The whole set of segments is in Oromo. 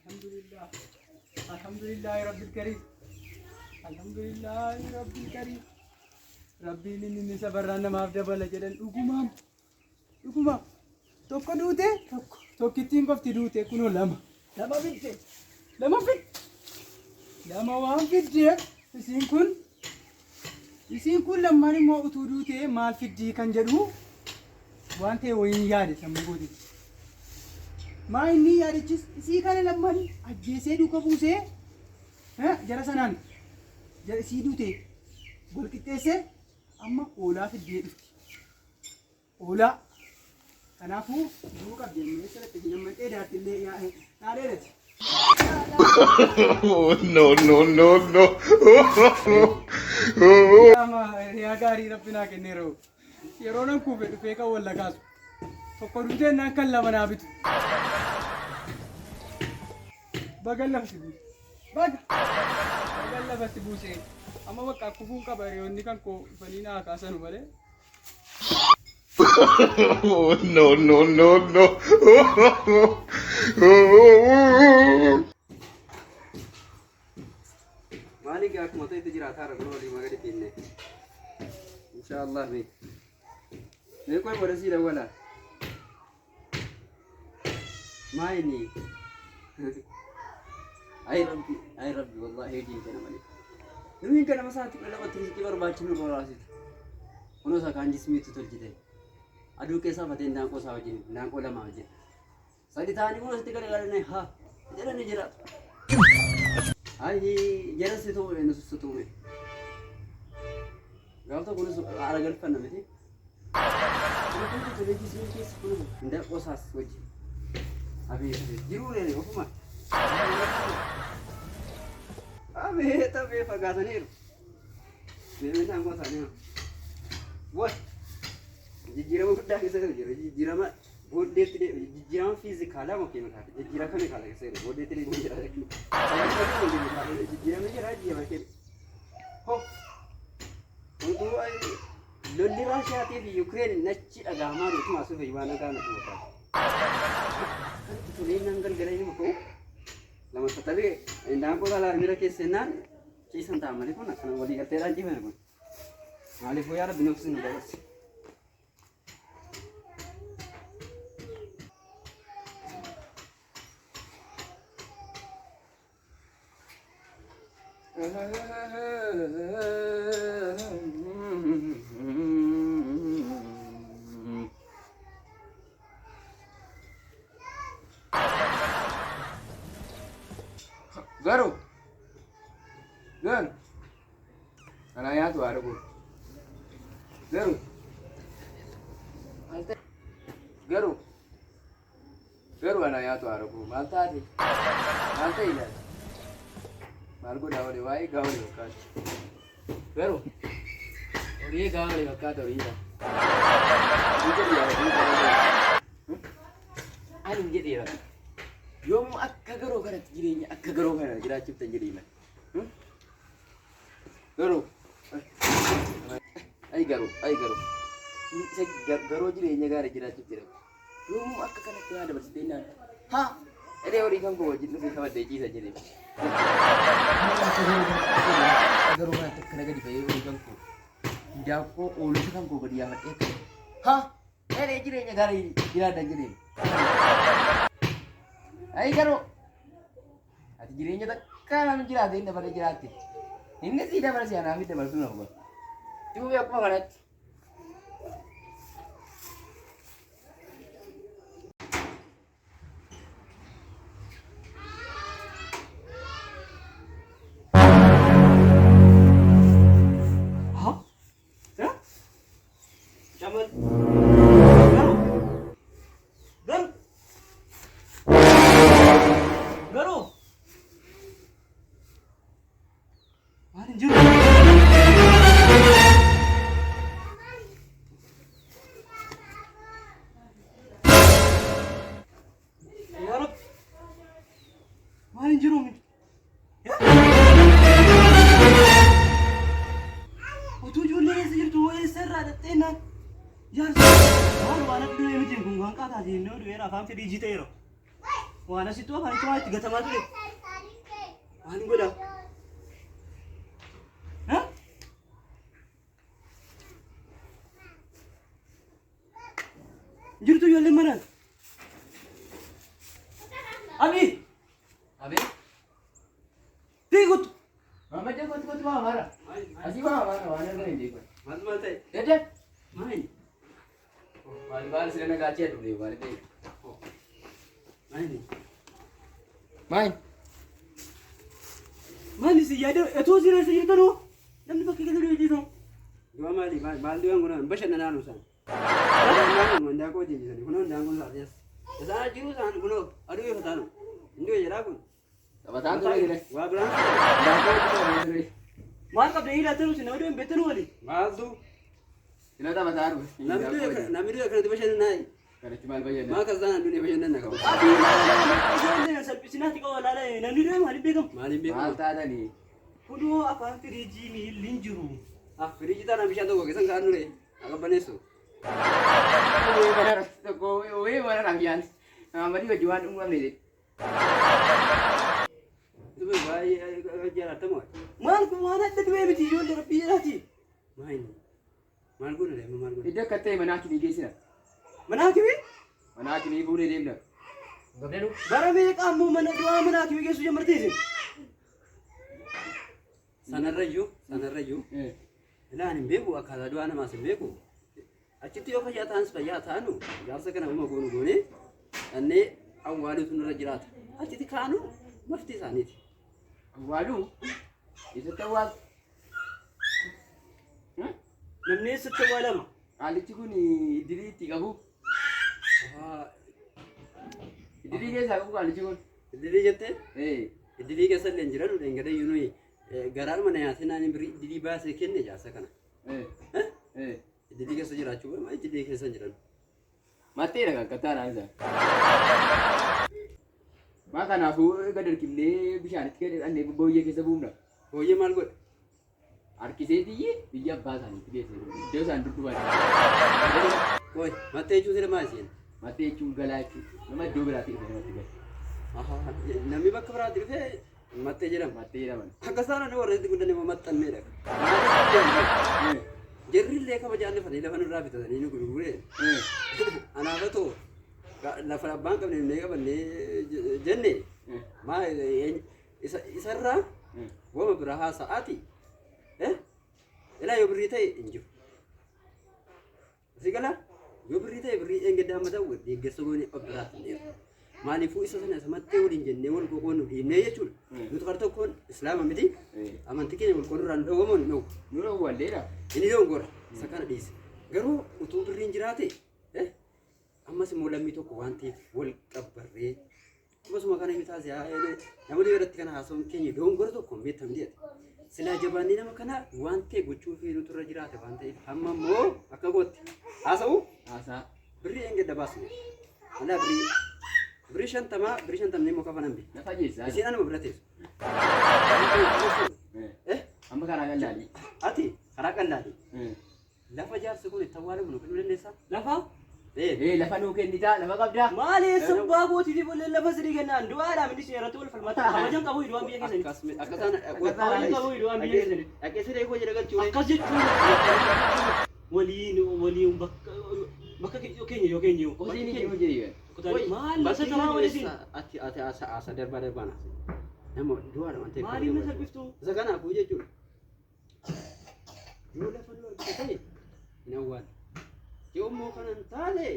الحمد لله الحمد لله رب الكريم الحمد لله رب الكريم ربي لني سبرنا ما أبدا بلا جدًا أقوم توكو دوته توكيتين قف تدوته كنو لما فيت لما وام فيت يسين كن لما نمو أتودوته ما فيت كان جدو وانته وين يادي سمبودي ما إني يادي جس يسي كان لما أجلسه دوكا بوسه ها جرا سنان جرا سيدوته قول كتيسه أما أولا في الدين أولا أنا فو دوكا بيجي سر تجي لما تيجي اللي يا ناريرت no. يا غاري ربنا كنيرو يرونا كوبي فيكا ولا كاس فكرتي أن كلا منابت بقول بس بوسي أما وقع كوفون كباري وني كان كو فنينا كاسانو ماله no. مالك يا أخي تجري أثار قولي ما قدي فيني إن شاء الله بي نيكوي برسيل ولا ما إني أي ربي والله يجي كنا مالك نمين كنا مساتي ولا بتريز كبر باتشنو براسيت ونوسا كان جسمي تطلجته أدو كيسا فتين دانكو ساوجين دانكو لما وجين سادي ثاني ونوسا تكلم ها جرا أي جلسة تومي نص تومي قالت أقول على قلب فنا متى أنا كنت تلاقي اسمي كيس كله عند قصاص وجه أبي جرور يعني وفما أبي فقاسني من أنا قصاني what جيرا ما كنت أحكي سكر جيرا ما بودي تري جيران فيزيك خالا ما كينو خاطر جيرا كم خالا كسر بودي تري جيرا لكن جيرا ما جرا جيرا ما كين هو وتو أي لولي راشياتي في يوكرين نشي أجامع روتو ماسو في يوانا كانوا توتا تولين نانجل جراي مكو لما تتابع عندنا كذا لا ميرا كيسنان كيسان تعملي كنا كنا ولي كتير أجي منكم مالي فويا رب بنفسنا بس Garu, أنا يا تو أرجو garu أنا يا تو أرجو مالتا إلا مالكو داولي واي gauli وكاد garu وريه gauli وكاد وريه أنا نجدي لا يوم أكغرو كانت جريني أكغرو كانت جرا شفت جرينا garu أي garu garu جريني جرا شفت جرا يوم أكغرو كانت بس دينا ها أدي أوري كم كوا جتنا في خبر ديجي سجدي garu كانت كنا قدي بيجي أوري كم كوا جاكو أولو كم كوا بدي أمر إيه ها أدي جريني جرا دجري أي garu ati jirinya tak kan jirate inda pada jirate ini tidak pada siapa amit pada sunnah apa itu apa kan hah ya jaman garu anjir ya rab anjir umi ya وتوجه لي سجلت ويسر هذا تينا يا رب أنا بدو يمتين كم كان كذا جينو دوير أفهم تدي جيتيرو Waan asitti waan itti waan itti gatamaa ture. Waan godha. Ha? Jirtu ijoolleen manaan. Abi. Abi. Fiigutu. Mama dia kau tu marah. Asyik mana ni dia. Maal ta'e? Dede. Maali? Bal sila nagachet dulu bal tu. Maali? Main. Maali si yaada etoo siree si jirtanoo namni bakka keessa du'e jiru. Du'a maali? Maal du'aan kun bashannanaan usan. Naannoo mandaaqoo jijjiiranii kunoo daangoon saafiyas. Isaan jiru isaan kunoo aduu yoo taanu. Indoo jedhaa kun. Taphatan tu lagi deh. Waa biraan. Dah tu. Maal qabdee hidhatanuu si nama du'e hin beektanuu wali. Maaltu? Sila taphatan. Namni du'e kanatti bashannanaa. Kalau cuma bayar. Maa kasaan addunyaa bashannanaa qabu. Ijoollee salphisinaati qaba laala namni du'e maaliif beekamu? Maaliif beekamu? Maal taada ni. Kunoo afaan firiijii miilli hin jiru. Firiijii taanaan bishaan tokko keessan kaa'an dure akka baneessu. Wei mana rambian. Mari baju wan umam ni. Itu baay'ee jaallatamu. Maal kun waan adda du'e miti ijoollee rabbii jedhaati. Maayini. Maal godha deema maal godha? Ida kata mana kini geesina. Mana kimi? Mana kini fuudhee deemna. Gabdenu. Bara meeqa ammoo mana du'aa mana kimi geessu jammarteesi? Sanarrayyuu. Ilaan hin beeku akkaataa du'aa namaas hin beeku. Achitti yoo fayyaa ta'anis fayyaa ta'anu jaarsa kana uma goonu goonee dhannee awwaaluutu nurra jiraata. Achitti kaanu maftii isaaniiti. Awwaaluu? Eessatti awwaal? Namni eessatti awwaalama? Qaalichi kun idirii itti qabu. Idirii keessaa qabu qaalichi kun. Idirii jettee? Idirii keessa illee hin jiran dheengadee nuyi garaadhuma na yaasee naan idirii baasee kenne jaarsa kana. Idirii keessa jiraachuu bara maal idirii keessa hin jiran? Matteedha kan kattaadhaan isa. Maa kanaafuu gad hirkifnee bishaanitti gad hidhannee booyyee keessa buufna. Booyyee maal godha? Harkiseetiyyee biyya abbaa isaaniitti geesse iddoo isaan dudduban. Woy mattee jechuun siree maal isheen? Mattee jechuun galaa jechuudha. Nama iddoo biraatti dhufe namatti gala. Namni bakka biraatti dhufee mattee jedhama. Mattee jedhaman. Akka isaan warreetti guddanii maxxanneedha. Jarri illee kabajaan dhufanii lafa nurraa bitatanii nu gurguree. Anaafatoo lafa abbaan qabne illee qabannee jenne maa isarraa wama biraa haasa'aati. Ilaa yoo birrii ta'e hin jiru. Si gala yoo birrii ta'e birrii eeggaddaa amma ta'u deeggarsa goonee of biraatti hin jiru. Maaliifuu isa sana samattee waliin jennee wal qoqqoonnu dhiibnee jechuudha. Nuti kar tokkoon islaama miti amantii keenya wal qoodurraa nu dhowwamoo hin dhowu. Nu dhowwalleedha. Inni dhoongora isa kana dhiise. Garuu utuu birriin jiraate ammas immoo lammii tokko waan ta'eef wal qabbarree akkasuma kana yoo taasise nama dhiirratti kana haasawuun keenya dhoongora tokko hin beektamne. Silaa jabaannee nama kana waan ta'e gochuu fi nuti irra jiraate waan ta'eef hamma immoo akka gootti haasa'u Haasaa. birrii eeggadda baasne. Alaa birrii shantamaa birrii shantamni immoo kafanan bi. Na fageessaa. Isiin anuma bira teessu. Amma karaa gallaadhi. Ati karaa qallaadhi. Lafa jaarsi kun itti awwaalamu nu kennuu dandeessaa? Lafa? Lafa nuu kennitaa lafa qabdaa. Maali subbaa gootiitiif ollee lafa sidii kennaan du'aadhaan inni seeratti wal falmataa kabajan qabu hidhuwaan biyya keessanii. Akkasaan qabu hidhuwaan biyya keessanii. Dhaqee sidee koo jedha galchuu. Akkas jechuun waliin bakka keenya yoo keenya yoo. Hojii ni hojii. Maal lasa taraa waliin. Ati asa darbaa nama du'aadha waan ta'eef. Maaliif na salphiftu? Isa kanaafuu jechuudha. Yoo lafa nu argite hin awwaal. Yoo immoo kana hin taane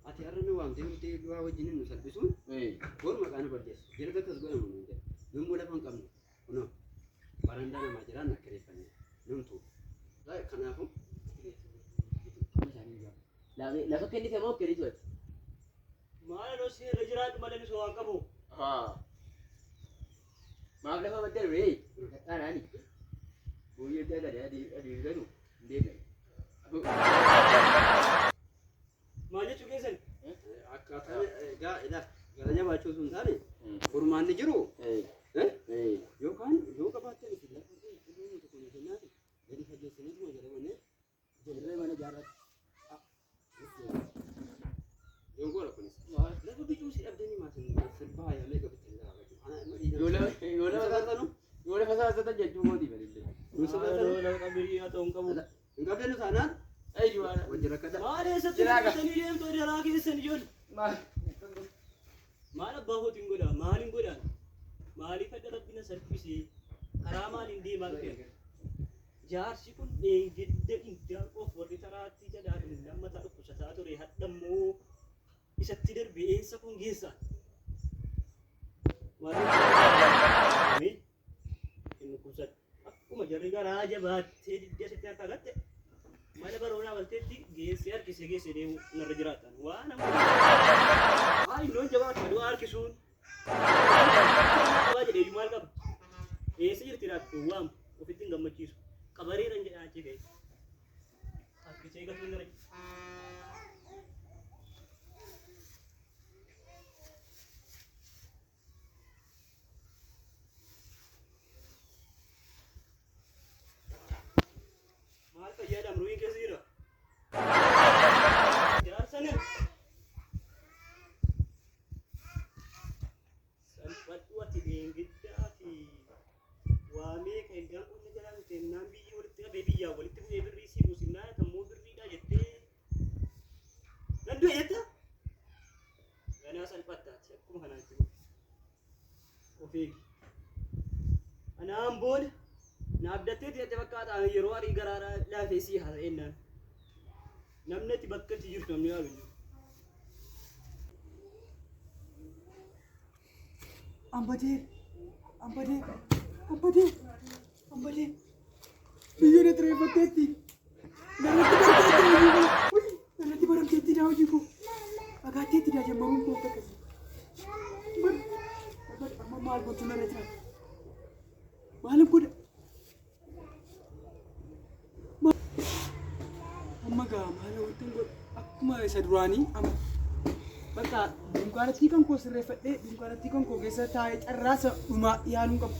ati har'a nu waamtee nuti du'aa wajjin nu salphisuun boru maqaan bardeessu. Jira akkas godhamu nu jedha. Nu immoo lafa hin qabnu. Kunoo barandaa namaa jiraan akka reeffanne numtu. Kanaafuu lafa kennite moo kennitu? Maal osoo irra jiraatu malee nisoo waan qabu. Maaf lafa baddal bee kanaani booyyee dada adii gadu deebi'e. Maal jechuu keessan? akkaataa gara nyaachuu sun taane furmaanni jiru yookaan yoo qabaatte miti lafa dhumuu tokko nu kennaati gadi fageessanii dhuma jedhamanii jirree mana jaarratti yoo gola kunis lafa bicuu si dhabdanii maasan Musa Maaloo baatan. nama qabirii haa ta'u hin qabu. Hin qabdeen taanaan Ayi waan. wajjin rakkata. Maal eessatti Jiraaga. hojjetanii deemtu daraa keessan ijoollee? Maal? Maal abbaa kootiin godhaa? Maaliin godhaan? Maaliif akka rabbina salphisee karaa maaliin deemaa dhufe? Jaarsi kun eegidda indaa of warri taraatti jedhaa lammataa dhukkubsataa ture hadhammoo isatti darbe eessa kun geessa? Maaliif hin dhukkubsatu? Akkuma jarri garaa jabaattee didda asitti harka gatte mana baroonaa balteetti geessee harkisee deemu narra jiraatan waan amma loon jabaatu aduu harkisuun qabaa jedhee maal qaba? Eessa jirti laatti waamu ofitti hin gammachiisu. Qabareeran jedhaa achi ga'e. Harkisee gatuun gara maal fayyadam ruuyin keessa jira? Jaarsani salphadhu ati deengiddaa fi waamee kan idaan qonna jalaa kennaan biyyi walitti qabee biyyaa walitti bu'ee birrii si buusinnaa kammoo birriidha jettee gadduu jetta ganaa salphattaati akkuma kanaatti of eegi anaan booda na abdatteeti jette fakkaata yeroo arii garaadhaa laafee sii haasa'ennaan namni ati bakka itti jirtu namni yaalu jiru. Ambadeer, biyya na xireeffatteetti. Narratti baramteetti daa hojii koo. Fagaatteetti daa jammamuun koo akka akkasii. Amma maal gochuu narra jira? Maalin godha? Amma gaa maala wantan godha? Akkuma isa duraanii amma. Bakka dunkaanatti kan koo sirreeffadhee dunkaanatti kan koo keessa taa'ee carraasa dhumaa yaaluun qabu.